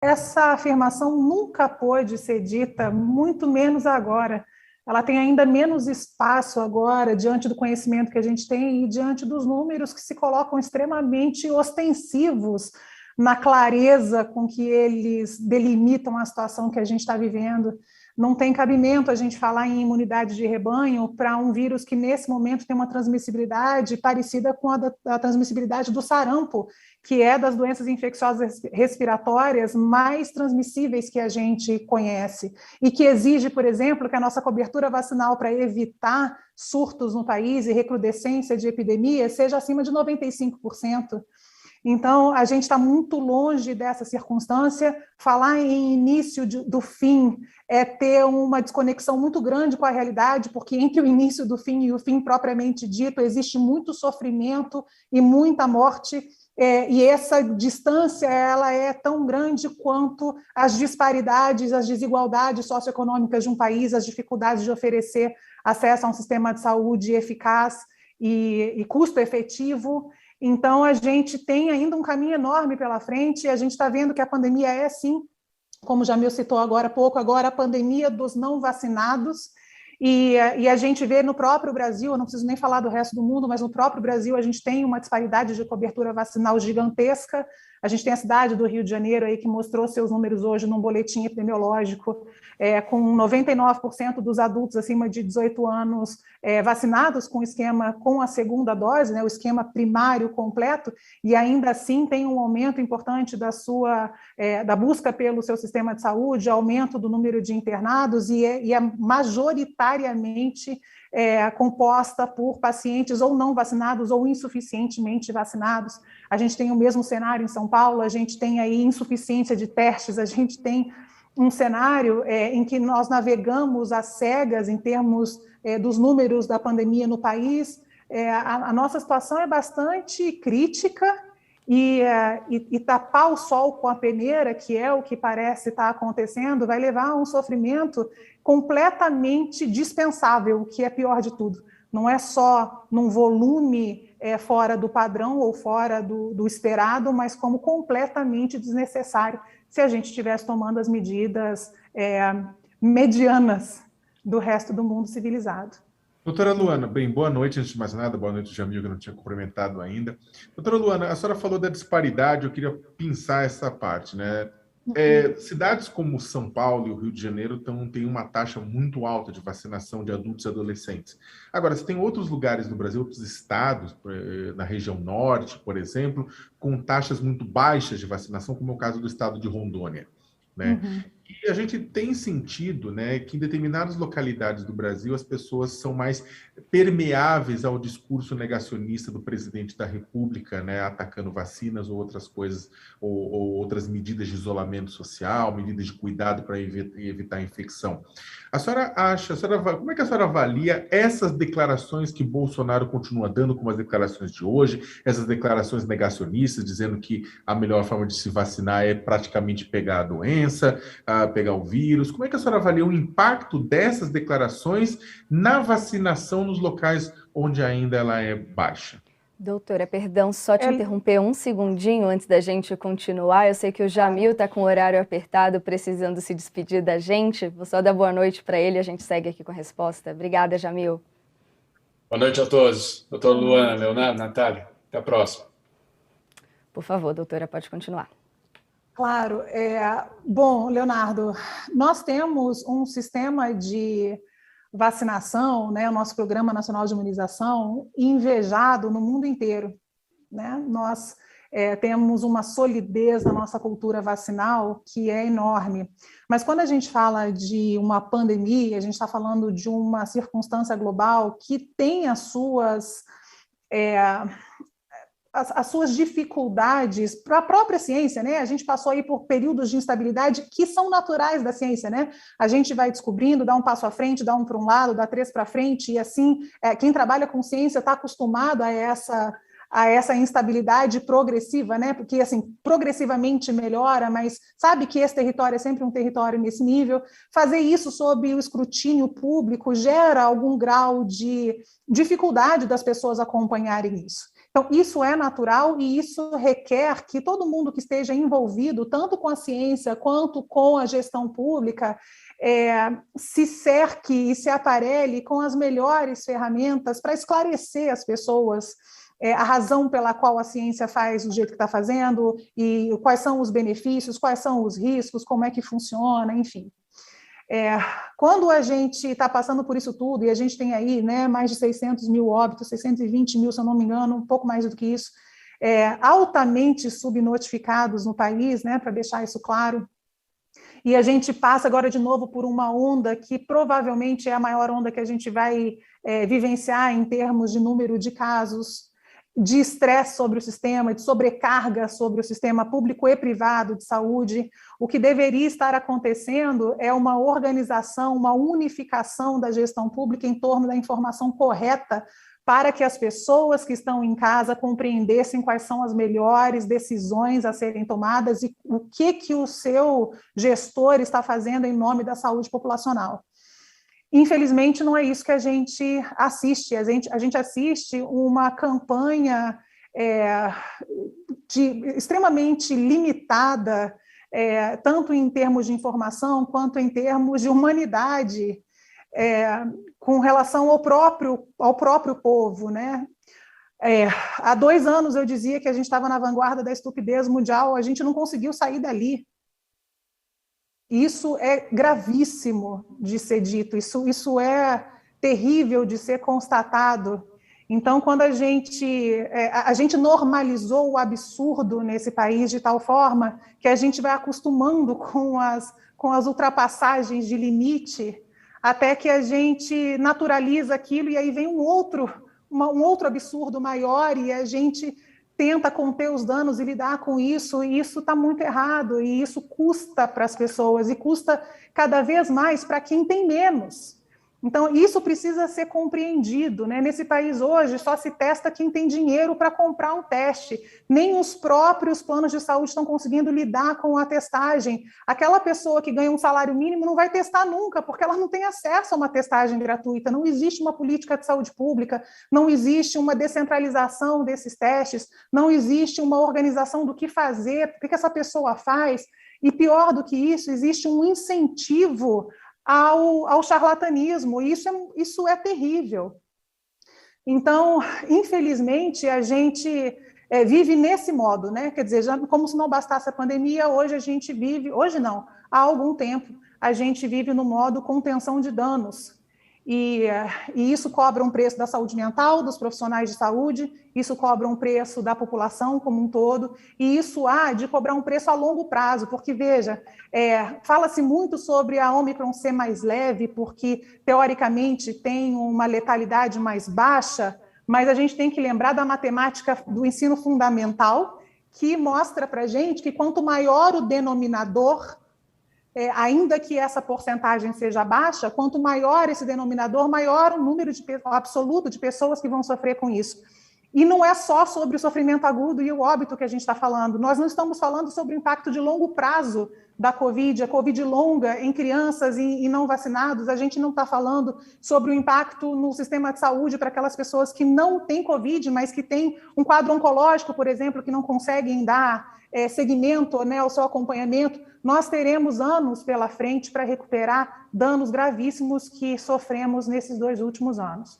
essa afirmação nunca pôde ser dita, muito menos agora. Ela tem ainda menos espaço agora, diante do conhecimento que a gente tem e diante dos números que se colocam extremamente ostensivos na clareza com que eles delimitam a situação que a gente está vivendo. Não tem cabimento a gente falar em imunidade de rebanho para um vírus que, nesse momento, tem uma transmissibilidade parecida com a transmissibilidade do sarampo, que é das doenças infecciosas respiratórias mais transmissíveis que a gente conhece, e que exige, por exemplo, que a nossa cobertura vacinal para evitar surtos no país e recrudescência de epidemia seja acima de 95%. Então, a gente está muito longe dessa circunstância. Falar em início do fim é ter uma desconexão muito grande com a realidade, porque entre o início do fim e o fim propriamente dito, existe muito sofrimento e muita morte, e essa distância ela é tão grande quanto as disparidades, as desigualdades socioeconômicas de um país, as dificuldades de oferecer acesso a um sistema de saúde eficaz e custo efetivo. Então, a gente tem ainda um caminho enorme pela frente, e a gente está vendo que a pandemia é, sim, como o Jamil citou agora há pouco, agora a pandemia dos não vacinados, e a gente vê no próprio Brasil, eu não preciso nem falar do resto do mundo, mas no próprio Brasil a gente tem uma disparidade de cobertura vacinal gigantesca. A gente tem a cidade do Rio de Janeiro aí que mostrou seus números hoje num boletim epidemiológico, com 99% dos adultos acima de 18 anos vacinados com a segunda dose, né, o esquema primário completo, e ainda assim tem um aumento importante da busca pelo seu sistema de saúde, aumento do número de internados, e é majoritariamente composta por pacientes ou não vacinados ou insuficientemente vacinados. A gente tem o mesmo cenário em São Paulo, a gente tem aí insuficiência de testes, a gente tem um cenário em que nós navegamos às cegas em termos dos números da pandemia no país. A nossa situação é bastante crítica, e tapar o sol com a peneira, que é o que parece estar acontecendo, vai levar a um sofrimento completamente dispensável, o que é pior de tudo. Não é só num volume fora do padrão ou fora do esperado, mas como completamente desnecessário, se a gente estivesse tomando as medidas medianas do resto do mundo civilizado. Doutora Luana, bem, boa noite, antes de mais nada, boa noite, Jamil, que eu não tinha cumprimentado ainda. Doutora Luana, a senhora falou da disparidade, eu queria pensar essa parte, né? Cidades como São Paulo e o Rio de Janeiro têm uma taxa muito alta de vacinação de adultos e adolescentes. Agora, você tem outros lugares no Brasil, outros estados, na região norte, por exemplo, com taxas muito baixas de vacinação, como é o caso do estado de Rondônia, né? E a gente tem sentido, né, que em determinadas localidades do Brasil as pessoas são mais permeáveis ao discurso negacionista do presidente da República, né, atacando vacinas ou outras coisas, ou outras medidas de isolamento social, medidas de cuidado para evitar a infecção. Como é que a senhora avalia essas declarações que Bolsonaro continua dando, como as declarações de hoje, essas declarações negacionistas, dizendo que a melhor forma de se vacinar é praticamente pegar a doença, pegar o vírus? Como é que a senhora avalia o impacto dessas declarações na vacinação nos locais onde ainda ela é baixa? Doutora, perdão, só te interromper um segundinho antes da gente continuar. Eu sei que o Jamil está com o horário apertado, precisando se despedir da gente. Vou só dar boa noite para ele e a gente segue aqui com a resposta. Obrigada, Jamil. Boa noite a todos. Doutora Luana, Leonardo, Natália, até a próxima. Por favor, doutora, pode continuar. Claro. Bom, Leonardo, nós temos um sistema de vacinação, né, o nosso Programa Nacional de Imunização, invejado no mundo inteiro, né? Nós temos uma solidez na nossa cultura vacinal que é enorme. Mas quando a gente fala de uma pandemia, a gente está falando de uma circunstância global que tem as suas dificuldades para a própria ciência, né? A gente passou aí por períodos de instabilidade que são naturais da ciência, né? A gente vai descobrindo, dá um passo à frente, dá um para um lado, dá três para frente, e assim, quem trabalha com ciência está acostumado a essa instabilidade progressiva, né? Porque assim, progressivamente melhora, mas sabe que esse território é sempre um território nesse nível. Fazer isso sob o escrutínio público gera algum grau de dificuldade das pessoas acompanharem isso. Então, isso é natural e isso requer que todo mundo que esteja envolvido, tanto com a ciência quanto com a gestão pública, se cerque e se aparelhe com as melhores ferramentas para esclarecer as pessoas a razão pela qual a ciência faz do jeito que está fazendo e quais são os benefícios, quais são os riscos, como é que funciona, enfim. Quando a gente está passando por isso tudo, e a gente tem aí, né, mais de 600 mil óbitos, 620 mil, se eu não me engano, um pouco mais do que isso, altamente subnotificados no país, né, para deixar isso claro, e a gente passa agora de novo por uma onda que provavelmente é a maior onda que a gente vai vivenciar em termos de número de casos, de estresse sobre o sistema, de sobrecarga sobre o sistema público e privado de saúde. O que deveria estar acontecendo é uma organização, uma unificação da gestão pública em torno da informação correta para que as pessoas que estão em casa compreendessem quais são as melhores decisões a serem tomadas e o que o seu gestor está fazendo em nome da saúde populacional. Infelizmente, não é isso que a gente assiste. A gente assiste uma campanha extremamente limitada, tanto em termos de informação quanto em termos de humanidade, com relação ao próprio povo, né? Há 2 anos eu dizia que a gente estava na vanguarda da estupidez mundial, a gente não conseguiu sair dali. Isso é gravíssimo de ser dito, isso é terrível de ser constatado. Então, quando a gente normalizou o absurdo nesse país de tal forma que a gente vai acostumando com as ultrapassagens de limite, até que a gente naturaliza aquilo e aí vem um outro absurdo maior e a gente tenta conter os danos e lidar com isso, e isso está muito errado, e isso custa para as pessoas, e custa cada vez mais para quem tem menos. Então, isso precisa ser compreendido, né? Nesse país hoje, só se testa quem tem dinheiro para comprar um teste. Nem os próprios planos de saúde estão conseguindo lidar com a testagem. Aquela pessoa que ganha um salário mínimo não vai testar nunca, porque ela não tem acesso a uma testagem gratuita. Não existe uma política de saúde pública, não existe uma descentralização desses testes, não existe uma organização do que fazer, o que essa pessoa faz. E pior do que isso, existe um incentivo ao charlatanismo, e isso é terrível. Então, infelizmente, a gente vive nesse modo, né? Quer dizer, já, como se não bastasse a pandemia, hoje a gente vive, hoje não, há algum tempo, a gente vive no modo contenção de danos. E isso cobra um preço da saúde mental, dos profissionais de saúde, isso cobra um preço da população como um todo, e isso há de cobrar um preço a longo prazo, porque, veja, fala-se muito sobre a Ômicron ser mais leve, porque, teoricamente, tem uma letalidade mais baixa, mas a gente tem que lembrar da matemática do ensino fundamental, que mostra para a gente que quanto maior o denominador, ainda que essa porcentagem seja baixa, quanto maior esse denominador, maior o número absoluto de pessoas que vão sofrer com isso. E não é só sobre o sofrimento agudo e o óbito que a gente está falando, nós não estamos falando sobre o impacto de longo prazo da Covid, a Covid longa em crianças e não vacinados, a gente não está falando sobre o impacto no sistema de saúde para aquelas pessoas que não têm Covid, mas que têm um quadro oncológico, por exemplo, que não conseguem dar seguimento, né, ao seu acompanhamento. Nós teremos anos pela frente para recuperar danos gravíssimos que sofremos nesses 2 últimos anos.